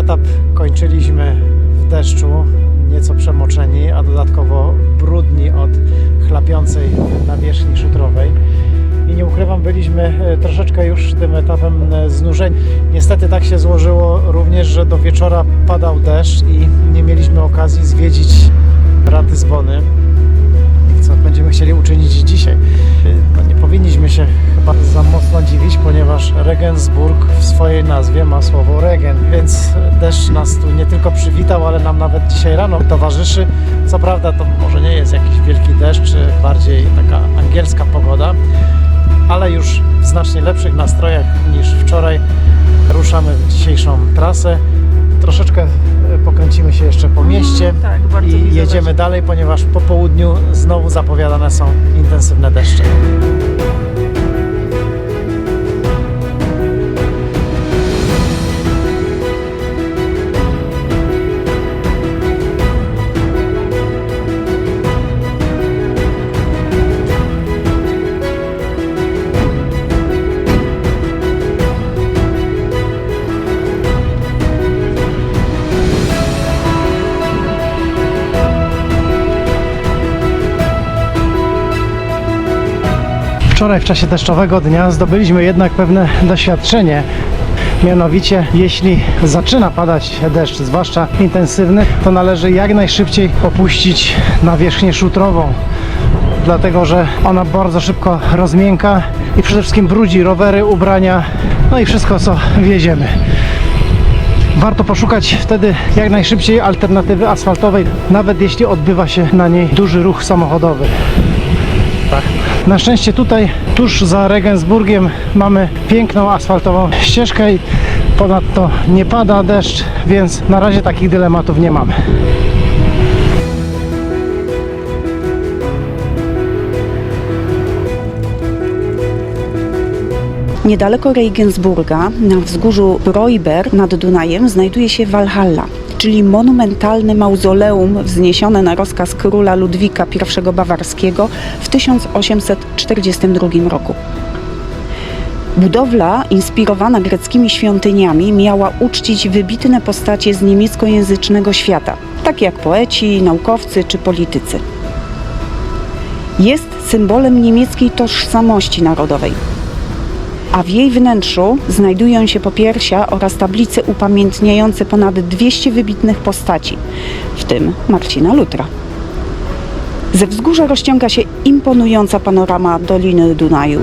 etap kończyliśmy w deszczu, nieco przemoczeni, a dodatkowo brudni od chlapiącej nawierzchni szutrowej. I nie ukrywam, byliśmy troszeczkę już tym etapem znużeni. Niestety tak się złożyło również, że do wieczora padał deszcz i nie mieliśmy okazji zwiedzić Ratisbony, co będziemy chcieli uczynić dzisiaj. No, nie powinniśmy się chyba za mocno dziwić, ponieważ Regensburg w swojej nazwie ma słowo regen, więc deszcz nas tu nie tylko przywitał, ale nam nawet dzisiaj rano towarzyszy. Co prawda to może nie jest jakiś wielki deszcz, bardziej taka angielska pogoda, ale już w znacznie lepszych nastrojach niż wczoraj ruszamy w dzisiejszą trasę. Troszeczkę pokręcimy się jeszcze po mieście i jedziemy dalej, ponieważ po południu znowu zapowiadane są intensywne deszcze. Wczoraj w czasie deszczowego dnia zdobyliśmy jednak pewne doświadczenie. Mianowicie, jeśli zaczyna padać deszcz, zwłaszcza intensywny, to należy jak najszybciej opuścić nawierzchnię szutrową, dlatego że ona bardzo szybko rozmięka i przede wszystkim brudzi rowery, ubrania, no i wszystko, co wieziemy. Warto poszukać wtedy jak najszybciej alternatywy asfaltowej, nawet jeśli odbywa się na niej duży ruch samochodowy. Na szczęście tutaj, tuż za Regensburgiem, mamy piękną asfaltową ścieżkę i ponadto nie pada deszcz, więc na razie takich dylematów nie mamy. Niedaleko Regensburga, na wzgórzu Breuber nad Dunajem, znajduje się Walhalla, czyli monumentalne mauzoleum wzniesione na rozkaz króla Ludwika I Bawarskiego w 1842 roku. Budowla, inspirowana greckimi świątyniami, miała uczcić wybitne postacie z niemieckojęzycznego świata, takie jak poeci, naukowcy czy politycy. Jest symbolem niemieckiej tożsamości narodowej, a w jej wnętrzu znajdują się popiersia oraz tablice upamiętniające ponad 200 wybitnych postaci, w tym Marcina Lutra. Ze wzgórza rozciąga się imponująca panorama Doliny Dunaju.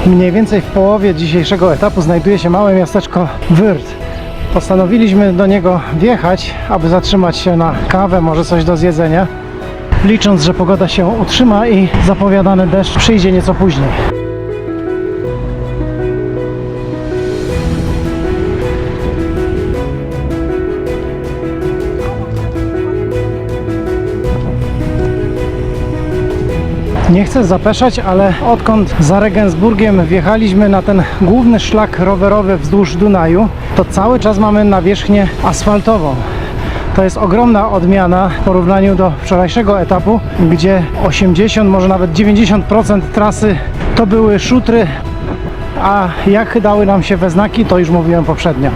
Mniej więcej w połowie dzisiejszego etapu znajduje się małe miasteczko Wörth. Postanowiliśmy do niego wjechać, aby zatrzymać się na kawę, może coś do zjedzenia, licząc, że pogoda się utrzyma i zapowiadany deszcz przyjdzie nieco później. Nie chcę zapeszać, ale odkąd za Regensburgiem wjechaliśmy na ten główny szlak rowerowy wzdłuż Dunaju, to cały czas mamy nawierzchnię asfaltową. To jest ogromna odmiana w porównaniu do wczorajszego etapu, gdzie 80, może nawet 90% trasy to były szutry, a jak dały nam się we znaki, to już mówiłem poprzednio.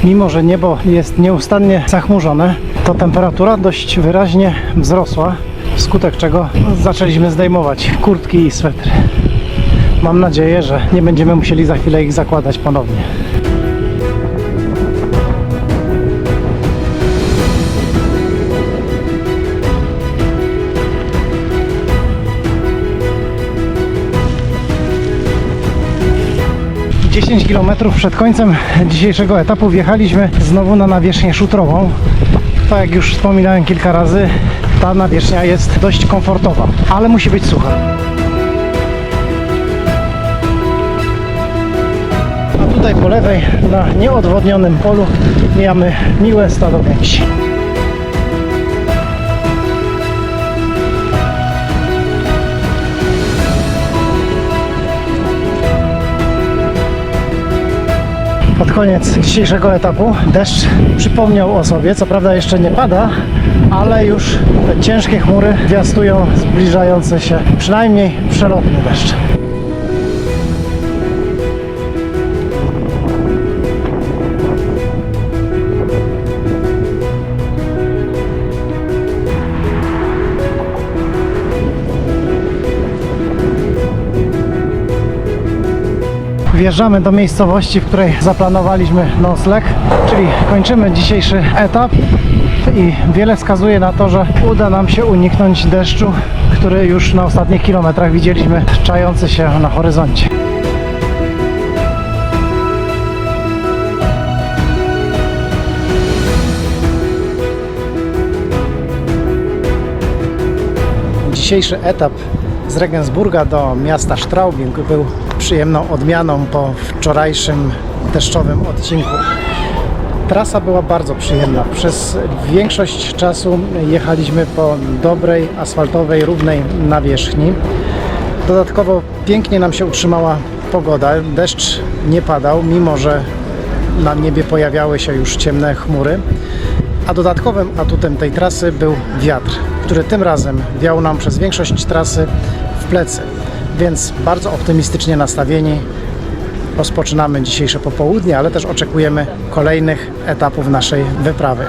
Mimo że niebo jest nieustannie zachmurzone, to temperatura dość wyraźnie wzrosła, wskutek czego zaczęliśmy zdejmować kurtki i swetry. Mam nadzieję, że nie będziemy musieli za chwilę ich zakładać ponownie. Dziesięć kilometrów przed końcem dzisiejszego etapu wjechaliśmy znowu na nawierzchnię szutrową. Tak jak już wspominałem kilka razy, ta nawierzchnia jest dość komfortowa, ale musi być sucha. A tutaj po lewej, na nieodwodnionym polu, mijamy miłe stado gęsi. Pod koniec dzisiejszego etapu deszcz przypomniał o sobie. Co prawda jeszcze nie pada, ale już te ciężkie chmury zwiastują zbliżający się, przynajmniej przelotny deszcz. Wjeżdżamy do miejscowości, w której zaplanowaliśmy nocleg, czyli kończymy dzisiejszy etap i wiele wskazuje na to, że uda nam się uniknąć deszczu, który już na ostatnich kilometrach widzieliśmy czający się na horyzoncie. Dzisiejszy etap z Regensburga do miasta Straubing był przyjemną odmianą po wczorajszym deszczowym odcinku. Trasa była bardzo przyjemna. Przez większość czasu jechaliśmy po dobrej, asfaltowej, równej nawierzchni. Dodatkowo pięknie nam się utrzymała pogoda. Deszcz nie padał, mimo że na niebie pojawiały się już ciemne chmury. A dodatkowym atutem tej trasy był wiatr, który tym razem wiał nam przez większość trasy w plecy. Więc bardzo optymistycznie nastawieni rozpoczynamy dzisiejsze popołudnie, ale też oczekujemy kolejnych etapów naszej wyprawy.